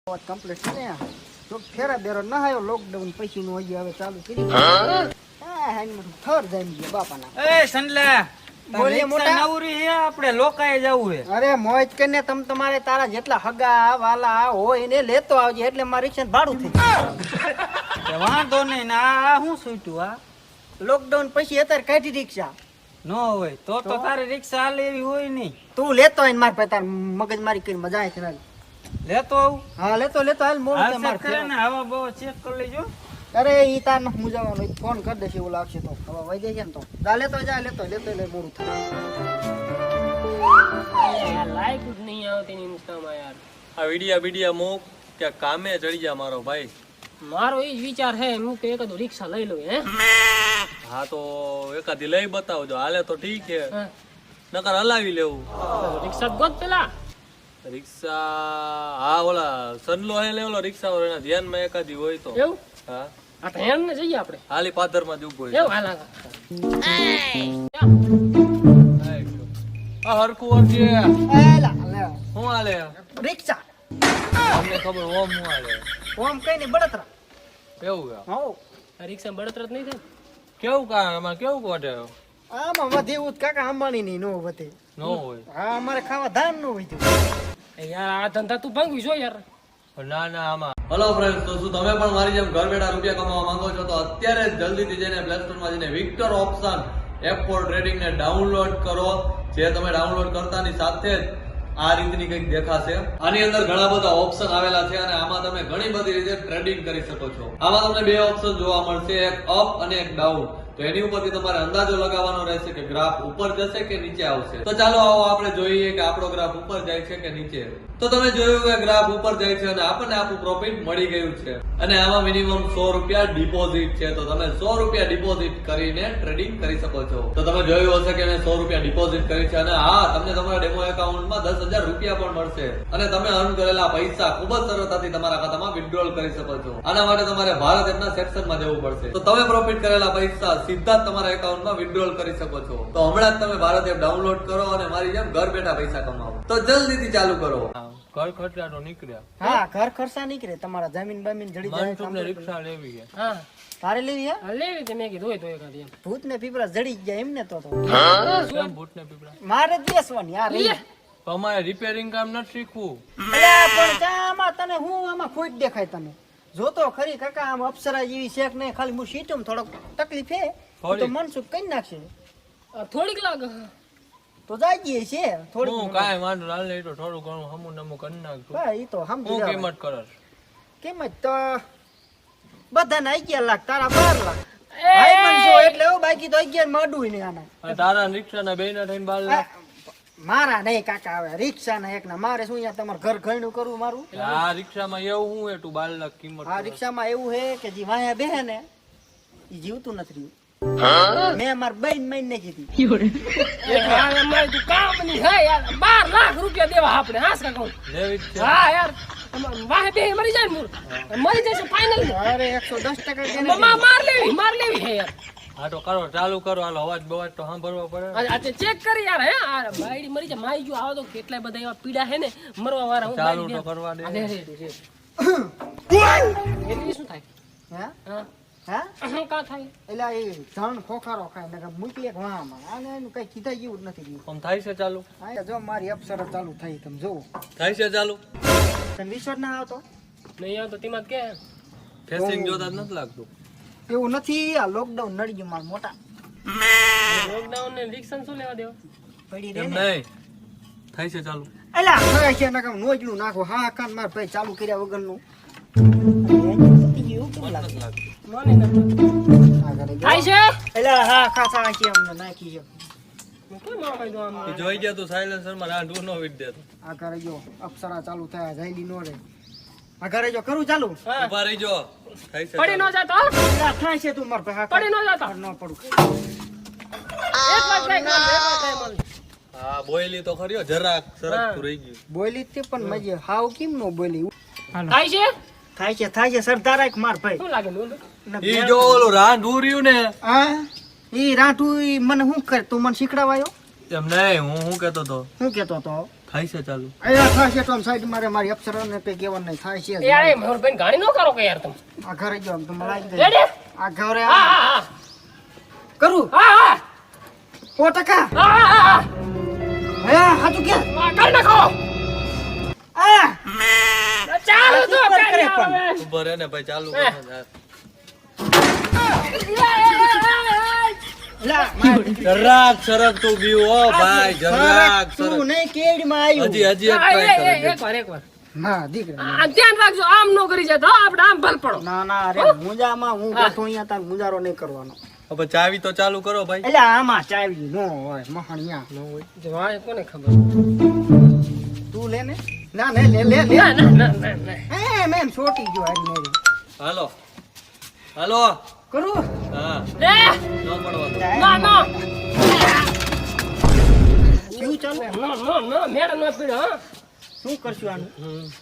Complete છે ને તો ફેરા બેરો ના આવ્યો લોકડાઉન પછી નું હજી હવે ચાલુ કરી હા હાની થર જામી ગયો બાપાના એ સંડલા બોલે મોટા નવરી હે આપણે લોકાએ જવું હે અરે મોજ કરીને તમ તમારે તારા જેટલા હગા વાલા હોય એને લેતો આવજે એટલે મારી રિક્ષા ભાડું થઈ તે વાંધો નહીં ને આ હું છૂટ્યું આ લોકડાઉન પછી અત્યારે કાઢી રિક્ષા ન હોય તો તારે રિક્ષા હાલે એવી હોય નહીં તું લેતો હોય ને માર પાસે તાર મગજ મારી કરી મજા આવે છે લેતો આવું હા લેતો હાલ મોડ છે માર કરે ને હવા બહુ ચેક કરી લેજો અરે ઈ તાર ન હું જવાનો ફોન કરી દેશે એવું લાગશે તો હવે વઈ જાય ને તો લેતો એટલે મોડું થાય લાઈક જ નહીં આવતી ઇન્સ્ટામાં યાર આ વિડિયા મૂક કે કામે ચડી જા મારો ભાઈ. મારો એ જ વિચાર છે હું કે એકાદું રિક્ષા લઈ લઉં હે હા તો એકાદી લઈ બતાવજો હાલે તો ઠીક છે હા. નકર હલાવી લેવું રિક્ષા ગોત પેલા રિક્ષા. હા ઓલા સનલો હે લેવલો રિક્ષા વાળો એના ધ્યાનમાં એકાદી હોય તો એવું હા આ ટ્રેન ને જઈએ આપણે હાલી પાદરમાં જ ઉભો એવું હાલા આ હરખું વરજે. એલા લે શું હાલે રિક્ષા તમને ખબર ઓમ હું હાલે ઓમ કઈ નહીં બળતરા કેવું કે હો આ રિક્ષા બળતરત નહીં થાય કેવું કા આમાં કેવું કોટે આમાં વધી ઉત કાકા અંબાણી ની નો વધે ન હોય. હા અમારે ખાવા ધાન નો વધ્યું એ યાર આ ધંધા તું ભાંગવી છો યાર ના આમાં હેલો ફ્રેન્ડ્સ, તો શું તમે પણ મારી જેમ ઘર બેઠા રૂપિયા કમાવા માંગો છો તો અત્યારે જ જલ્દીથી જઈને પ્લે સ્ટોર માં જઈને Victor option app for trading ને ડાઉનલોડ કરો. જે તમે ડાઉનલોડ કરતાની સાથે જ આ રીતની કંઈક દેખાશે. આની અંદર ઘણા બધા ઓપ્શન આવેલા છે અને આમાં તમે ઘણી બધી રીતે ટ્રેડિંગ કરી શકો છો. આમાં તમને બે ઓપ્શન જોવા મળશે, એક અપ અને એક ડાઉન. તો એની ઉપરથી તમારે અંદાજો લગાવવાનો રહેશે કે ગ્રાફ ઉપર જશે કે નીચે આવશે. તો ચાલો આવો આપણે જોઈએ કે આપણો ગ્રાફ ઉપર જાય છે કે નીચે. તો તમે જોયું કે ગ્રાફ ઉપર જાય છે અને આપણને આપણું પ્રોફિટ મળી ગયું છે અને આમાં મિનિમમ 100 રૂપિયા ડિપોઝિટ છે. તો તમે 100 રૂપિયા ડિપોઝિટ કરીને ટ્રેડિંગ કરી શકો છો. તો તમે જોયું હશે કે મેં 100 રૂપિયા ડિપોઝિટ કરી છે અને હા, તમને તમારા ડેમો એકાઉન્ટમાં 10,000 રૂપિયા પણ મળશે અને તમે અર્ન કરેલા પૈસા ખૂબ જ સરળતાથી તમારા ખાતામાં વિથડ્રોલ કરી શકો છો. આના માટે તમારે ભારત એપના સેક્શનમાં જવું પડશે. તો તમે પ્રોફિટ કરેલા પૈસા સીધા જ તમારા એકાઉન્ટમાં વિથડ્રોલ કરી શકો છો. તો હમણાં જ તમે ભારત એપ ડાઉનલોડ કરો અને મારી જેમ ઘર બેઠા પૈસા કમાવો. તો જલ્દીથી ચાલુ કરો. ઘર ખર્ચા તો નીકળ્યા. હા ઘર ખર્ચા નીકળે તમારા જમીન બમીન જડી જાય તમને રિક્ષા લેવી છે. હા તારે લેવી હે આ લેવી તે મેં કીધું હોય તો એકાદી એમ ભૂત ને પીપળા જડી ગયા એમને તો કેમ ભૂતને પીપળા? મારે જ બેસવાની યાર લે. અમારે રિપેરિંગ કામ નથી શીખવું. અલ્યા પણ ચામાં તને હું આમાં ખોટ દેખાય તને જોતો ખરી કાકા આમ અપ્સરા જેવી શેક ને ખાલી હું સીટમ થોડોક તકલીફ હે તો મનસુખ કઈ નાખશે આ થોડીક લાગે તો જાગીએ છે થોડી હું કાંઈ વાંધો ના લે તો થોડું ઘણું હમું નમું કરી નાખજો. હા ઈ તો સમજી હું જવાય. કિંમત કરસ? કિંમત તો બધાને 11 લાખ તારા 12 લાખ ભાઈ પણ જો એટલે હો, બાકી તો 11 માં અડું ને આના અને તારા રિક્ષાના બેયના થઈને 12 લાખ. મારા નહીં કાકા આવે રિક્ષા ના એક ના મારે શું અહીંયા તમારે ઘર ઘરનું કરવું મારું આ રિક્ષામાં એવું હું એટલું 12 લાખ કિંમત આ કરે? રિક્ષામાં એવું હે કે જે વાયા બેહે ને ઈ જીવતું નથી રહ્યું મેં માર બેન મહિને નાખી હતી અમારે તું કામ નહીં હે યાર 12 લાખ રૂપિયા દેવા આપણે હાસ કાકા લેવી જ છે. હા યાર વાહે બે મરી જાય મૂળ મરી જશે ફાઇનલ અરે 110% માર લેવી હે યાર હા તો કરો, ચાલુ કરો. હાલો, અવાજ બવાજ તો સાંભળવો પડે. આ ચેક કરી યાર હે આ બાયડી મરી જાય માઈ જો આવો તો કેટલાય બધા એવા પીડા હે ને મરવા વાળા હું ચાલુ તો કરવા દે. અરે રે એટલી શું થાય હે હા હા કા થાય એલા એ ધણ ખોખારો ખાય ને મૂકી એક વામાં આને એનું કઈ કીધા જેવું જ નથી રહ્યું આમ થાય છે ચાલુ? આ જો મારી અપ્સરા ચાલુ થઈ તમે જોવો થાય છે ચાલુ? તને વિશ્વાસ ના આવતો નહીં આવતો તેમાં કે ફેસિંગ જોતા જ નથી લાગતું. એવું નથી આ લોકડાઉન નડી ગયું મારા મોટા લોકડાઉન ને રિક્ષન શું લેવા દેવા પડી રે એમ ને નહીં થાય છે ચાલુ. એલા ખરા છે નકમ નોજલું નાખો હા કાન માર ભાઈ ચાલુ કર્યા વગરનું મન નથી લાગતું. મને નથી થાય છે એલા હા ખાસા છે અમને નાખી છે હું કેમ આવા દો આમ એ જોઈ ગયા તું સાયલેન્સર માં રાંધવું ન વીટ દેતો. આ ઘરે જો અપ્સરા ચાલુ થયા જાયલી નો રે આ ઘરે જો કરું ચાલુ હા. ઉભા રહી જો. થાય છે પડી ચાલુ. ન જાતો એલા થાય છે તું માર ભાઈ હા પડી ન જાતો ન પડું એક વાર જાય મને હા, બોયલી તો ખરી હો, જરાક સરકતું રહી ગયું. બોલી તે પણ મજે હાવ કેમ નો બોલી થાય છે થાય છે સરદાર એક માર ભાઈ શું લાગે નું ઈ જો ઓલું રાંધવું રહ્યું ને હા ઈ રાઠું ઈ મને શું કરે તું મને શીખડાવાયો એમ નહીં, હું કેતો તો શું કેતો તો થાય છે ચાલુ અહીંયા થાય છે તો આમ સાઈડ મારે મારી અપ્સરાને કઈ કહેવાનું નહીં થાય છે એ યાર એ મોહનભાઈ ગાડી ન કરો કે યાર તમે આ ઘરે જો આમ તો મલાઈ રેડી જાય આ ઘરે હા હા કરું હા હા 100% હા હા હે હાચું કે હા કરી નાખો આ ચાલો તો ઉપર કરે કરી પણ. આવે. ઉભો રહે ને ભાઈ ચાલુ કરો ને. લા મારી જરાક સરક તું બીવ હો ભાઈ જરાક તું સરક નહીં કેડમાં આવ્યું હજી એક હા, ટ્રાય એ, કરો એકવાર ના દીકરા આ ધ્યાન રાખજો આમ નો કરી જતો આપણે આમ ભલ પડો ના ના અરે મુંજામાં હું બેઠો અહીંયા તાર મુંજારો નહીં કરવાનો હવે ચાવી તો ચાલુ કરો ભાઈ એટલે આમાં ચાવી નો હોય મહણિયા નો હોય જવાય કોને ખબર તું લે ને ના લે લે લે લે ના ના ના ના ના એ મેં છોટી ગયો હારી મેરી હાલો હાલો કરું હા લે ન પડવા દો. ના ના શું ચાલે નો મેળ નો પીડો હા શું કરશું આનું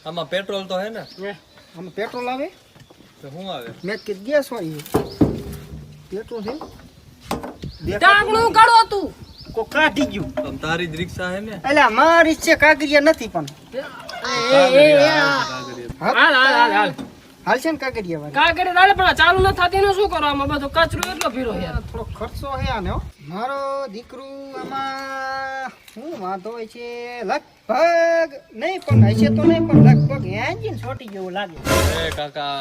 આમાં પેટ્રોલ તો હે ને આમાં પેટ્રોલ આવે તો શું આવે મેં કીધું ગેસ હોય પેટ્રોલ છે ટાંગણું કાઢો તું કો કાઢી ગયું તમ તારી જ રિક્ષા હે ને એટલે મારી છે કાગરિયા નથી પણ હાલ હાલ હાલ હાલ હાલ છે ને કાગરિયા વાળી કા કરે દાડે પણ ચાલુ ન થતી નું શું કરો આમાં બધો કચરો એટલો ફીરો યાર થોડો ખર્ચો હે આને હો મારો દીકરું આમાં શું વાંધો હોય છે લગભગ નહીં પણ હશે તો નહીં પણ લગભગ એન્જિન છોટી જેવું લાગે એ કાકા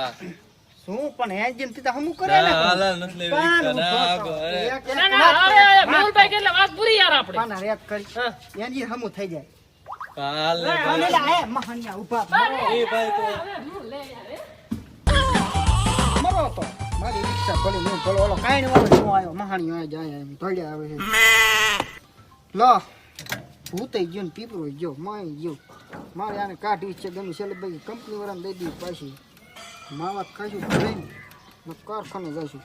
શું પણ એન્જિન થી હમું કરે ના ને હાલ હાલ નથી લેવી રિક્ષા ના આગો, અરે. ના ના અરે મેહુલભાઈ કે એટલે વાત પૂરી યાર આપણે પાના રેત કરી હા. એન્જિન હમું થઈ જાય હાલ ને ભાઈ. અને લા, એ મહાનિયા ઊભા એ ભાઈ તો મરો તો મારી રિક્ષા ભલે હું ભલો ઓલો કાંઈ વાળો નો આવ્યો મહાણીયો આ જાય એમ ધોડ્યા આવે છે લો ભૂતાઈ ગયો ને પીપરો ગયો માઈ ગયો મારે આને કાઢી છે ગમે છે ભાઈ કંપની વાળાને દઈ દીધી પાછી માવા ખાઈશું ભલે ને કારખાને જઈશું